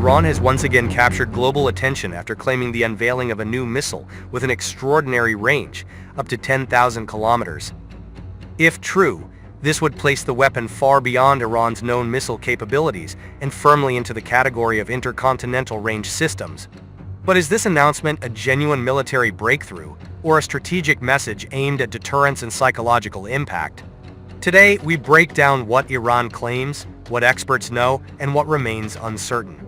Iran has once again captured global attention after claiming the unveiling of a new missile with an extraordinary range, up to 10,000 kilometers. If true, this would place the weapon far beyond Iran's known missile capabilities and firmly into the category of intercontinental-range systems. But is this announcement a genuine military breakthrough, or a strategic message aimed at deterrence and psychological impact? Today, we break down what Iran claims, what experts know, and what remains uncertain.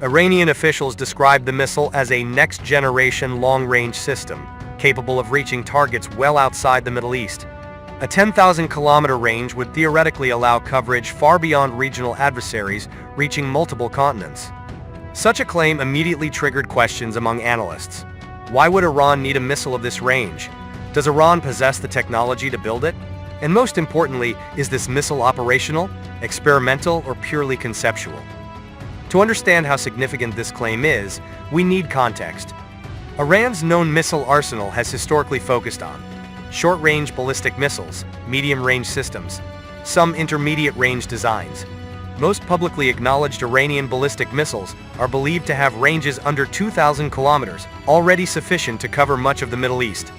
Iranian officials describe the missile as a next-generation long-range system, capable of reaching targets well outside the Middle East. A 10,000-kilometer range would theoretically allow coverage far beyond regional adversaries, reaching multiple continents. Such a claim immediately triggered questions among analysts. Why would Iran need a missile of this range? Does Iran possess the technology to build it? And most importantly, is this missile operational, experimental, or purely conceptual? To understand how significant this claim is, we need context. Iran's known missile arsenal has historically focused on short-range ballistic missiles, medium-range systems, some intermediate-range designs. Most publicly acknowledged Iranian ballistic missiles are believed to have ranges under 2,000 kilometers, already sufficient to cover much of the Middle East.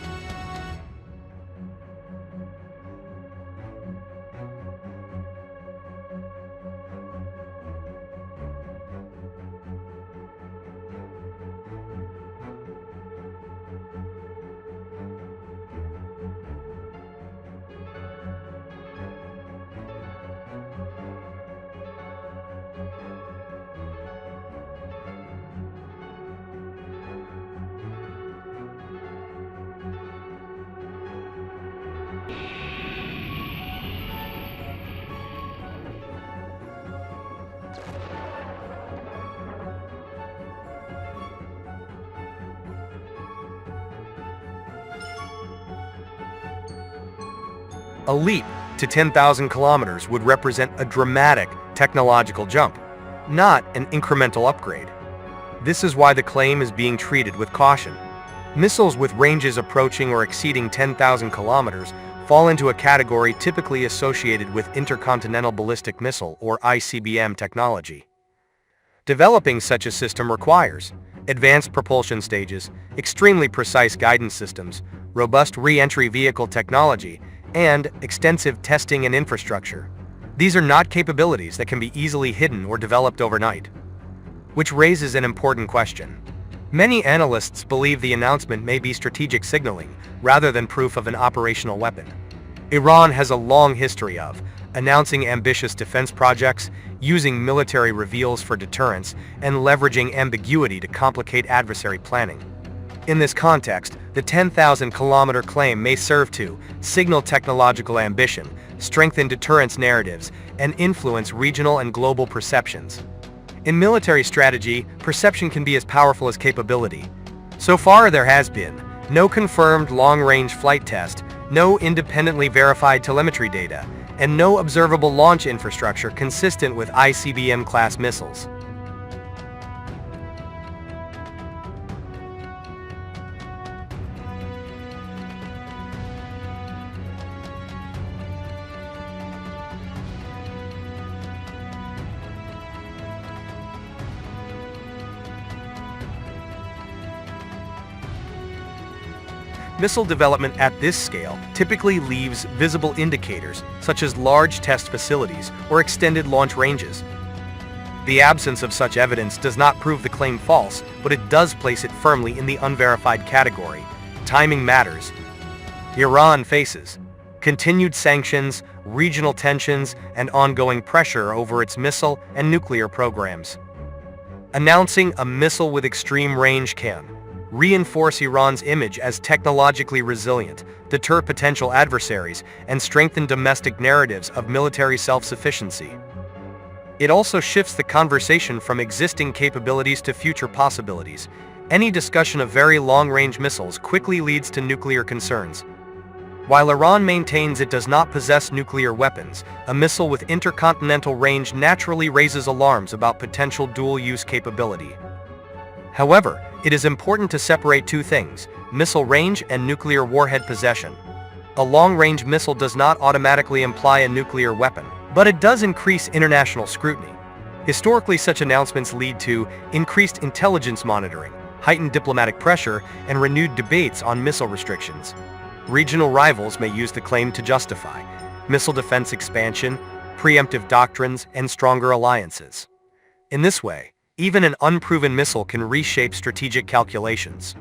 A leap to 10,000 kilometers would represent a dramatic technological jump, not an incremental upgrade. This is why the claim is being treated with caution. Missiles with ranges approaching or exceeding 10,000 kilometers fall into a category typically associated with intercontinental ballistic missile or ICBM technology. Developing such a system requires advanced propulsion stages, extremely precise guidance systems, robust re-entry vehicle technology, and extensive testing and infrastructure. These are not capabilities that can be easily hidden or developed overnight. Which raises an important question. Many analysts believe the announcement may be strategic signaling, rather than proof of an operational weapon. Iran has a long history of announcing ambitious defense projects, using military reveals for deterrence, and leveraging ambiguity to complicate adversary planning. In this context, the 10,000-kilometer claim may serve to signal technological ambition, strengthen deterrence narratives, and influence regional and global perceptions. In military strategy, perception can be as powerful as capability. So far, there has been no confirmed long-range flight test, no independently verified telemetry data, and no observable launch infrastructure consistent with ICBM-class missiles. Missile development at this scale typically leaves visible indicators, such as large test facilities or extended launch ranges. The absence of such evidence does not prove the claim false, but it does place it firmly in the unverified category. Timing matters. Iran faces continued sanctions, regional tensions, and ongoing pressure over its missile and nuclear programs. Announcing a missile with extreme range can reinforce Iran's image as technologically resilient, deter potential adversaries, and strengthen domestic narratives of military self-sufficiency. It also shifts the conversation from existing capabilities to future possibilities. Any discussion of very long-range missiles quickly leads to nuclear concerns. While Iran maintains it does not possess nuclear weapons, a missile with intercontinental range naturally raises alarms about potential dual-use capability. However, it is important to separate two things: missile range and nuclear warhead possession. A long-range missile does not automatically imply a nuclear weapon, but it does increase international scrutiny. Historically, such announcements lead to increased intelligence monitoring, heightened diplomatic pressure, and renewed debates on missile restrictions. Regional rivals may use the claim to justify missile defense expansion, preemptive doctrines, and stronger alliances. In this way, even an unproven missile can reshape strategic calculations.